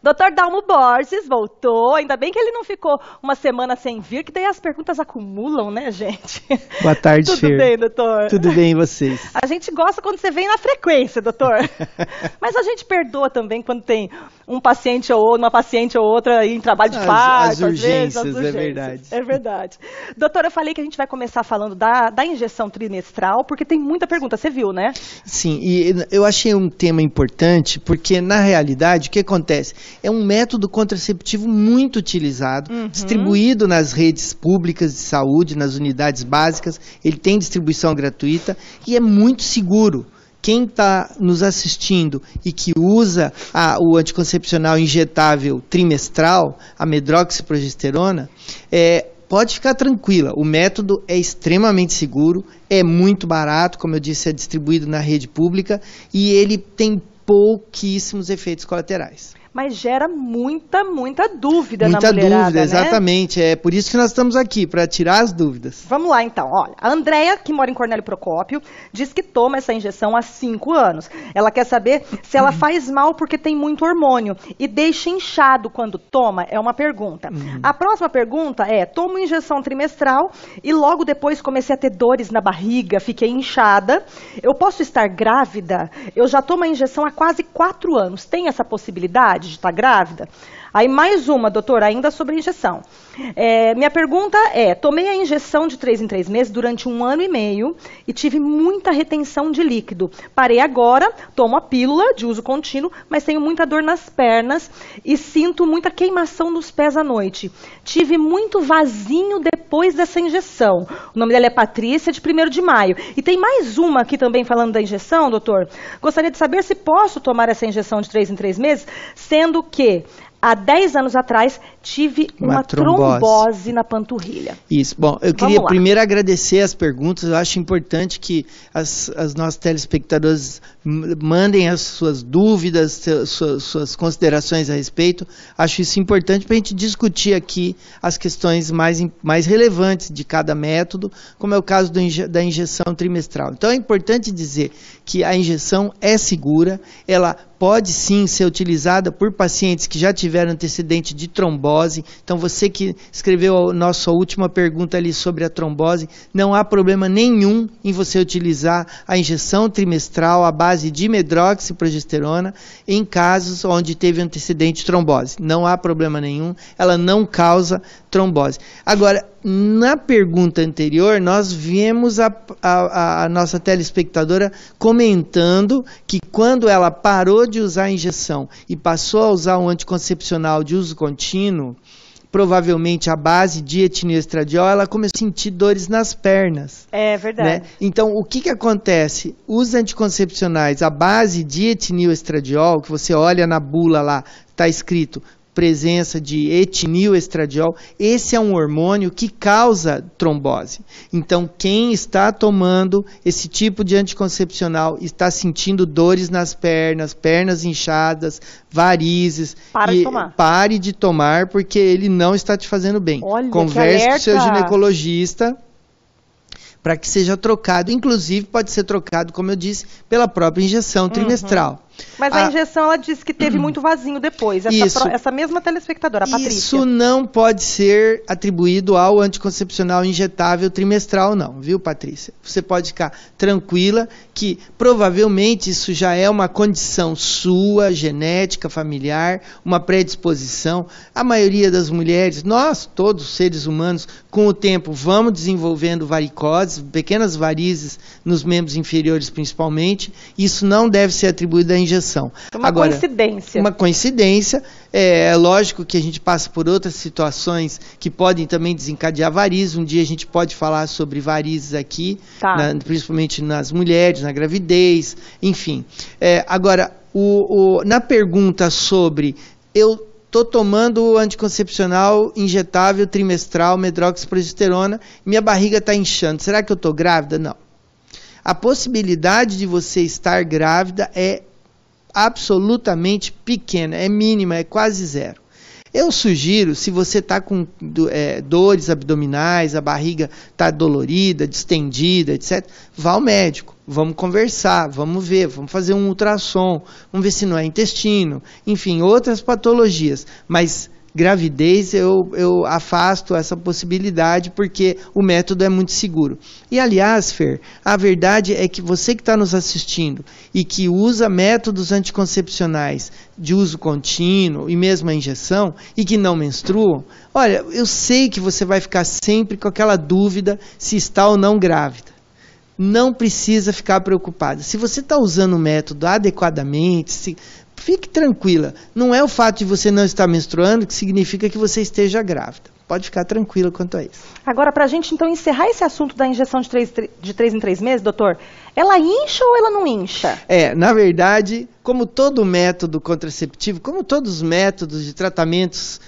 Doutor Dalmo Borges voltou, ainda bem que ele não ficou uma semana sem vir, que daí as perguntas acumulam, né, gente? Boa tarde, Tudo bem, doutor? Tudo bem, e vocês? A gente gosta quando você vem na frequência, doutor. Mas a gente perdoa também quando tem um paciente ou uma paciente ou outra aí em trabalho de parto. As urgências, às vezes, é verdade. É verdade. Doutor, eu falei que a gente vai começar falando da injeção trimestral, porque tem muita pergunta, você viu, né? Sim, e eu achei um tema importante, porque na realidade o que acontece? É um método contraceptivo muito utilizado, distribuído nas redes públicas de saúde, nas unidades básicas, ele tem distribuição gratuita e é muito seguro. Quem está nos assistindo e que usa o anticoncepcional injetável trimestral, a medroxiprogesterona, pode ficar tranquila, o método é extremamente seguro, é muito barato, como eu disse, é distribuído na rede pública e ele tem pouquíssimos efeitos colaterais. Mas gera muita dúvida na mulherada, dúvida, né? Exatamente. É por isso que nós estamos aqui, para tirar as dúvidas. Vamos lá, então. Olha, a Andréia, que mora em Cornélio Procópio, diz que toma essa injeção há 5 anos. Ela quer saber se ela faz mal porque tem muito hormônio e deixa inchado quando toma, é uma pergunta. A próxima pergunta é, tomo injeção trimestral e logo depois comecei a ter dores na barriga, fiquei inchada. Eu posso estar grávida? Eu já tomo a injeção há quase 4 anos. Tem essa possibilidade de estar grávida? Aí mais uma, doutora, ainda sobre a injeção. Minha pergunta é, tomei a injeção de 3 em 3 meses durante 1 ano e meio e tive muita retenção de líquido. Parei agora, tomo a pílula de uso contínuo, mas tenho muita dor nas pernas e sinto muita queimação nos pés à noite. Tive muito vasinho depois dessa injeção. O nome dela é Patrícia, de 1º de maio. E tem mais uma aqui também falando da injeção, doutor. Gostaria de saber se posso tomar essa injeção de 3 em 3 meses, sendo que há 10 anos atrás, tive uma trombose na panturrilha. Isso. Bom, eu queria primeiro agradecer as perguntas. Eu acho importante que as nossas telespectadores mandem as suas dúvidas, suas considerações a respeito. Acho isso importante para a gente discutir aqui as questões mais relevantes de cada método, como é o caso da injeção trimestral. Então, é importante dizer que a injeção é segura, ela pode sim ser utilizada por pacientes que já tiveram antecedente de trombose. Então, você que escreveu a nossa última pergunta ali sobre a trombose, não há problema nenhum em você utilizar a injeção trimestral à base de medroxiprogesterona em casos onde teve antecedente de trombose. Não há problema nenhum, ela não causa trombose. Agora, na pergunta anterior, nós vimos a nossa telespectadora comentando que quando ela parou de usar a injeção e passou a usar um anticoncepcional de uso contínuo, provavelmente a base de etilenoestradiol, ela começou a sentir dores nas pernas. É verdade. Né? Então, o que acontece? Os anticoncepcionais, a base de etilenoestradiol, que você olha na bula lá, está escrito presença de etilenoestradiol, esse é um hormônio que causa trombose. Então, quem está tomando esse tipo de anticoncepcional está sentindo dores nas pernas, pernas inchadas, varizes. Pare de tomar, porque ele não está te fazendo bem. Olha, converse com o seu ginecologista para que seja trocado. Inclusive, pode ser trocado, como eu disse, pela própria injeção trimestral. Mas a injeção, ela disse que teve muito vasinho depois. Essa mesma telespectadora, a Patrícia. Isso não pode ser atribuído ao anticoncepcional injetável trimestral, não, viu, Patrícia? Você pode ficar tranquila que provavelmente isso já é uma condição sua, genética, familiar, uma predisposição. A maioria das mulheres, nós, todos os seres humanos, com o tempo vamos desenvolvendo varicoses, pequenas varizes nos membros inferiores principalmente. Isso não deve ser atribuído à injeção. Agora, coincidência. Uma coincidência. É lógico que a gente passa por outras situações que podem também desencadear varizes. Um dia a gente pode falar sobre varizes aqui, principalmente nas mulheres, na gravidez, enfim. Agora, na pergunta sobre eu estou tomando o anticoncepcional injetável trimestral, medroxiprogesterona, minha barriga está inchando, será que eu estou grávida? Não. A possibilidade de você estar grávida é absolutamente pequena, é mínima, é quase zero. Eu sugiro, se você está com dores abdominais, a barriga está dolorida, distendida, etc., vá ao médico. Vamos conversar, vamos ver, vamos fazer um ultrassom, vamos ver se não é intestino, enfim, outras patologias. Mas gravidez eu afasto essa possibilidade porque o método é muito seguro. E aliás, Fer, a verdade é que você que está nos assistindo e que usa métodos anticoncepcionais de uso contínuo e mesmo a injeção e que não menstruam, olha, eu sei que você vai ficar sempre com aquela dúvida se está ou não grávida. Não precisa ficar preocupada. Se você está usando o método adequadamente, fique tranquila. Não é o fato de você não estar menstruando que significa que você esteja grávida. Pode ficar tranquila quanto a isso. Agora, para a gente então encerrar esse assunto da injeção de 3 em 3 meses, doutor, ela incha ou ela não incha? Na verdade, como todo método contraceptivo, como todos os métodos de tratamentos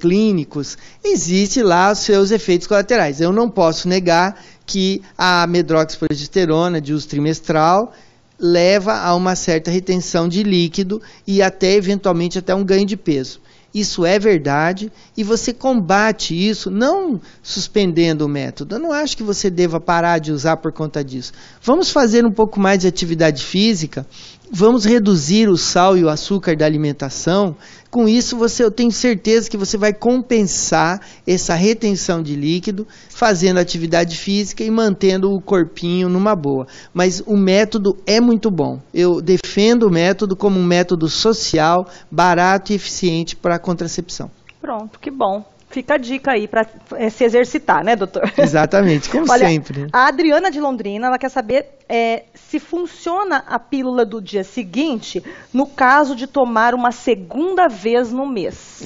clínicos, existe lá os seus efeitos colaterais. Eu não posso negar que a medroxiprogesterona de uso trimestral leva a uma certa retenção de líquido e até eventualmente até um ganho de peso. Isso é verdade e você combate isso não suspendendo o método. Eu não acho que você deva parar de usar por conta disso. Vamos fazer um pouco mais de atividade física, vamos reduzir o sal e o açúcar da alimentação. Com isso, eu tenho certeza que você vai compensar essa retenção de líquido fazendo atividade física e mantendo o corpinho numa boa. Mas o método é muito bom. Eu defendo o método como um método social, barato e eficiente para a contracepção. Pronto, que bom. Fica a dica aí para se exercitar, né, doutor? Exatamente, como Olha, sempre. A Adriana de Londrina, ela quer saber se funciona a pílula do dia seguinte no caso de tomar uma segunda vez no mês.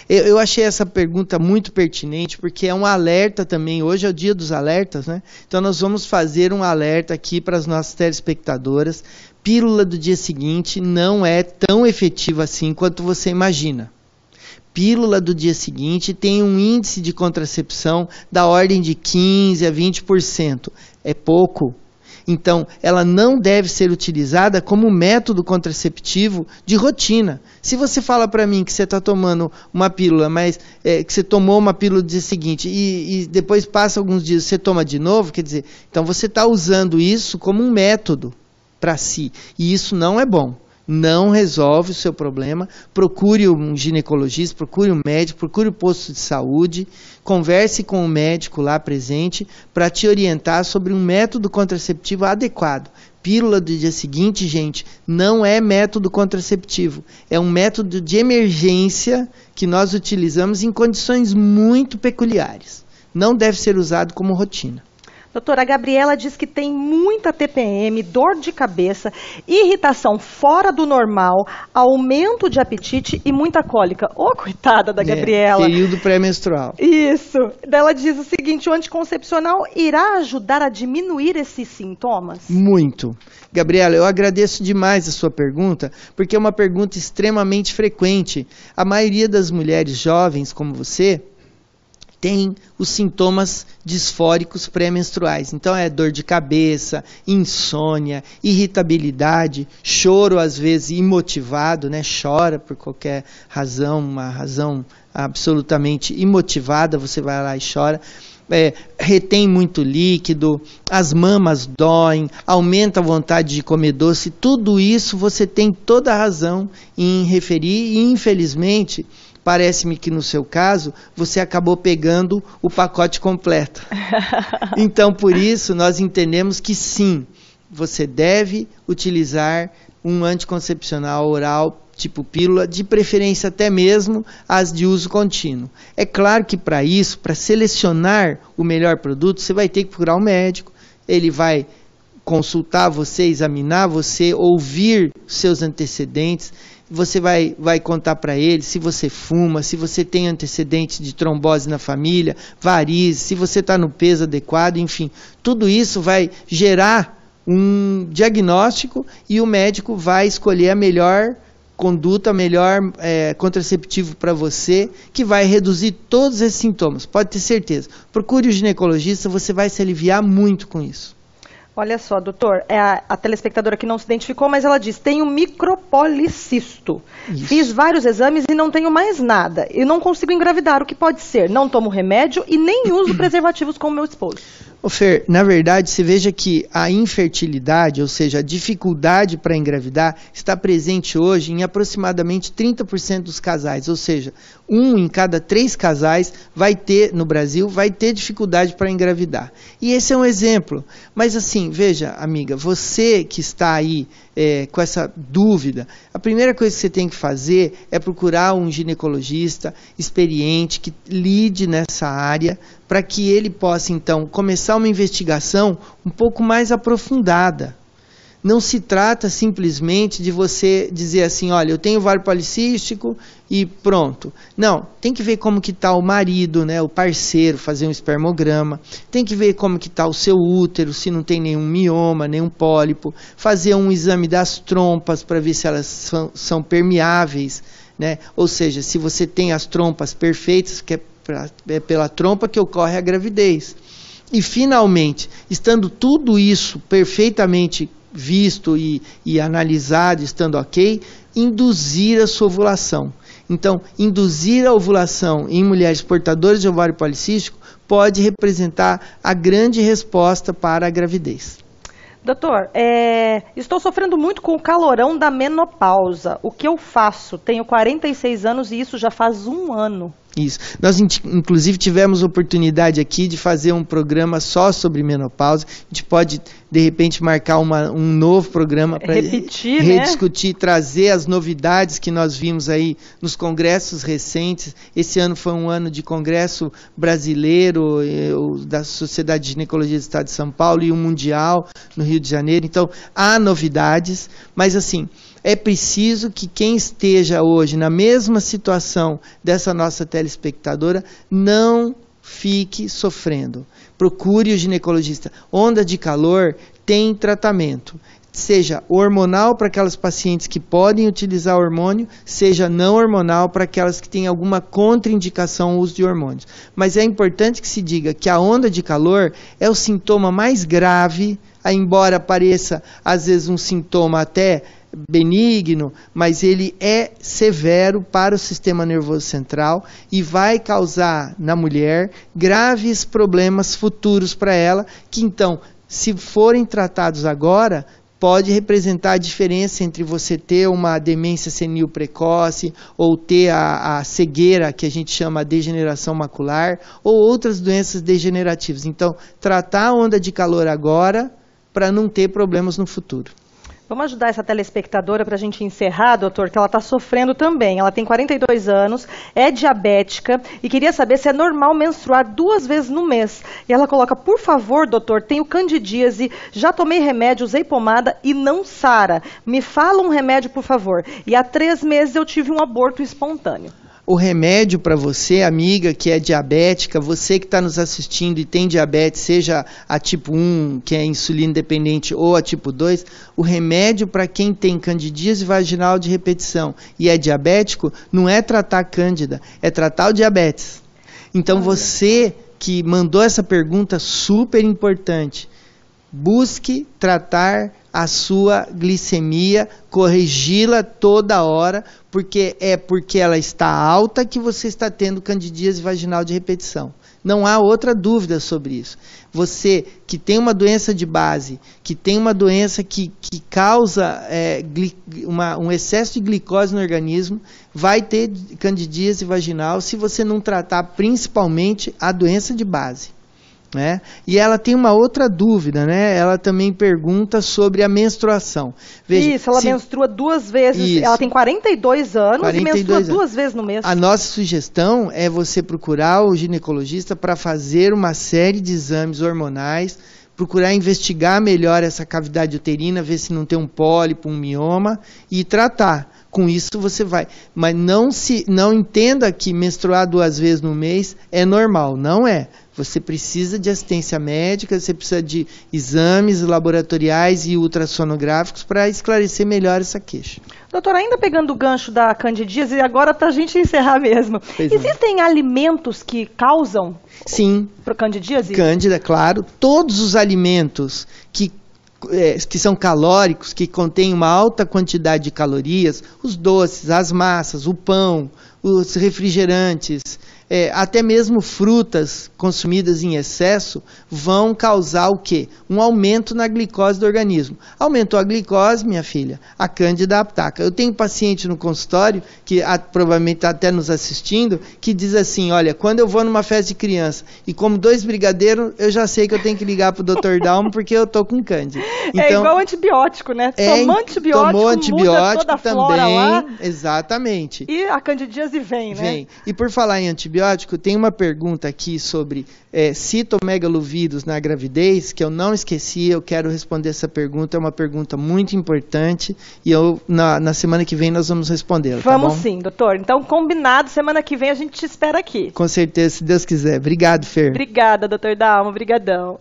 Eu achei essa pergunta muito pertinente, porque é um alerta também. Hoje é o dia dos alertas, né? Então nós vamos fazer um alerta aqui para as nossas telespectadoras. Pílula do dia seguinte não é tão efetiva assim quanto você imagina. Pílula do dia seguinte tem um índice de contracepção da ordem de 15% a 20%. É pouco. Então, ela não deve ser utilizada como método contraceptivo de rotina. Se você fala para mim que você está tomando uma pílula, mas que você tomou uma pílula no dia seguinte e depois passa alguns dias e você toma de novo, quer dizer, então você está usando isso como um método para si. E isso não é bom. Não resolve o seu problema. Procure um ginecologista, procure um médico, procure o posto de saúde, converse com o médico lá presente para te orientar sobre um método contraceptivo adequado. Pílula do dia seguinte, gente, não é método contraceptivo. É um método de emergência que nós utilizamos em condições muito peculiares. Não deve ser usado como rotina. Doutora, a Gabriela diz que tem muita TPM, dor de cabeça, irritação fora do normal, aumento de apetite e muita cólica. Ô, coitada da Gabriela. Período pré-menstrual. Isso. Ela diz o seguinte, o anticoncepcional irá ajudar a diminuir esses sintomas? Muito. Gabriela, eu agradeço demais a sua pergunta, porque é uma pergunta extremamente frequente. A maioria das mulheres jovens, como você, tem os sintomas disfóricos pré-menstruais. Então é dor de cabeça, insônia, irritabilidade, choro às vezes imotivado, né? Chora por qualquer razão, uma razão absolutamente imotivada, você vai lá e chora. Retém muito líquido, as mamas doem, aumenta a vontade de comer doce, tudo isso você tem toda a razão em referir e infelizmente parece-me que no seu caso, você acabou pegando o pacote completo. Então, por isso, nós entendemos que sim, você deve utilizar um anticoncepcional oral tipo pílula, de preferência até mesmo as de uso contínuo. É claro que para isso, para selecionar o melhor produto, você vai ter que procurar um médico, ele vai consultar você, examinar você, ouvir seus antecedentes. Você vai contar para ele se você fuma, se você tem antecedentes de trombose na família, varizes, se você está no peso adequado, enfim. Tudo isso vai gerar um diagnóstico e o médico vai escolher a melhor conduta, melhor contraceptivo para você, que vai reduzir todos esses sintomas. Pode ter certeza. Procure o ginecologista, você vai se aliviar muito com isso. Olha só, doutor, a telespectadora que não se identificou, mas ela diz, tenho micropolicisto. Isso. Fiz vários exames e não tenho mais nada. E não consigo engravidar, o que pode ser? Não tomo remédio e nem uso preservativos com meu esposo. Ô Fer, na verdade, você veja que a infertilidade, ou seja, a dificuldade para engravidar, está presente hoje em aproximadamente 30% dos casais, ou seja, 1 em cada 3 casais no Brasil, vai ter dificuldade para engravidar. E esse é um exemplo. Mas assim, veja, amiga, você que está aí com essa dúvida, a primeira coisa que você tem que fazer é procurar um ginecologista experiente que lide nessa área, para que ele possa, então, começar uma investigação um pouco mais aprofundada. Não se trata simplesmente de você dizer assim, olha, eu tenho ovário policístico e pronto. Não, tem que ver como que está o marido, né, o parceiro, fazer um espermograma. Tem que ver como que está o seu útero, se não tem nenhum mioma, nenhum pólipo. Fazer um exame das trompas para ver se elas são permeáveis, né? Ou seja, se você tem as trompas perfeitas, que é pela trompa que ocorre a gravidez. E finalmente, estando tudo isso perfeitamente visto e analisado, estando ok, induzir a sua ovulação. Então, induzir a ovulação em mulheres portadoras de ovário policístico pode representar a grande resposta para a gravidez. Doutor, estou sofrendo muito com o calorão da menopausa. O que eu faço? Tenho 46 anos e isso já faz 1 ano. Isso. Nós, inclusive, tivemos oportunidade aqui de fazer um programa só sobre menopausa. A gente pode, de repente, marcar um novo programa para rediscutir, trazer as novidades que nós vimos aí nos congressos recentes. Esse ano foi um ano de congresso brasileiro, da Sociedade de Ginecologia do Estado de São Paulo e um mundial no Rio de Janeiro. Então, há novidades, mas assim, é preciso que quem esteja hoje na mesma situação dessa nossa telespectadora não fique sofrendo. Procure o ginecologista. Onda de calor tem tratamento, seja hormonal para aquelas pacientes que podem utilizar hormônio, seja não hormonal para aquelas que têm alguma contraindicação ao uso de hormônios. Mas é importante que se diga que a onda de calor é o sintoma mais grave, embora pareça às vezes um sintoma até benigno, mas ele é severo para o sistema nervoso central e vai causar na mulher graves problemas futuros para ela, que então, se forem tratados agora, pode representar a diferença entre você ter uma demência senil precoce ou ter a cegueira, que a gente chama de degeneração macular, ou outras doenças degenerativas. Então, tratar a onda de calor agora para não ter problemas no futuro. Vamos ajudar essa telespectadora para a gente encerrar, doutor, que ela está sofrendo também. Ela tem 42 anos, é diabética e queria saber se é normal menstruar 2 vezes no mês. E ela coloca, por favor, doutor, tenho candidíase, já tomei remédio, usei pomada e não sara. Me fala um remédio, por favor. E há 3 meses eu tive um aborto espontâneo. O remédio para você, amiga, que é diabética, você que está nos assistindo e tem diabetes, seja a tipo 1, que é insulina dependente, ou a tipo 2, o remédio para quem tem candidíase vaginal de repetição e é diabético, não é tratar a cândida, é tratar o diabetes. Então você que mandou essa pergunta super importante, busque tratar a sua glicemia, corrigi-la toda hora, porque ela está alta que você está tendo candidíase vaginal de repetição. Não há outra dúvida sobre isso. Você que tem uma doença de base, que tem uma doença que causa um excesso de glicose no organismo, vai ter candidíase vaginal se você não tratar principalmente a doença de base. Né? E ela tem uma outra dúvida, né? Ela também pergunta sobre a menstruação. Veja, isso, ela menstrua 2 vezes, isso. Ela tem 42 anos e menstrua 2 vezes no mês. A nossa sugestão é você procurar o ginecologista para fazer uma série de exames hormonais, procurar investigar melhor essa cavidade uterina, ver se não tem um pólipo, um mioma e tratar. Com isso você vai. Mas não entenda que menstruar 2 vezes no mês é normal, não é. Você precisa de assistência médica, você precisa de exames laboratoriais e ultrassonográficos para esclarecer melhor essa queixa. Doutora, ainda pegando o gancho da candidíase, e agora para a gente encerrar mesmo, existem alimentos que causam candidíase? Cândida, claro. Todos os alimentos que que são calóricos, que contêm uma alta quantidade de calorias, os doces, as massas, o pão, os refrigerantes, até mesmo frutas consumidas em excesso, vão causar o quê? Um aumento na glicose do organismo. Aumentou a glicose, minha filha, a Cândida ataca. Eu tenho paciente no consultório, que provavelmente está até nos assistindo, que diz assim, olha, quando eu vou numa festa de criança e como 2 brigadeiros, eu já sei que eu tenho que ligar para o Dr. Dalmo porque eu estou com Cândida. Então, é igual antibiótico, né? Tomou antibiótico toda a flora também, lá, exatamente. E a candidíase vem, né? Vem. E por falar em antibiótico, tem uma pergunta aqui sobre citomegalovírus na gravidez, que eu não esqueci, eu quero responder essa pergunta, é uma pergunta muito importante, e na semana que vem nós vamos respondê-la, tá bom? Vamos sim, doutor. Então, combinado, semana que vem a gente te espera aqui. Com certeza, se Deus quiser. Obrigado, Fer. Obrigada, doutor Dalmo, brigadão.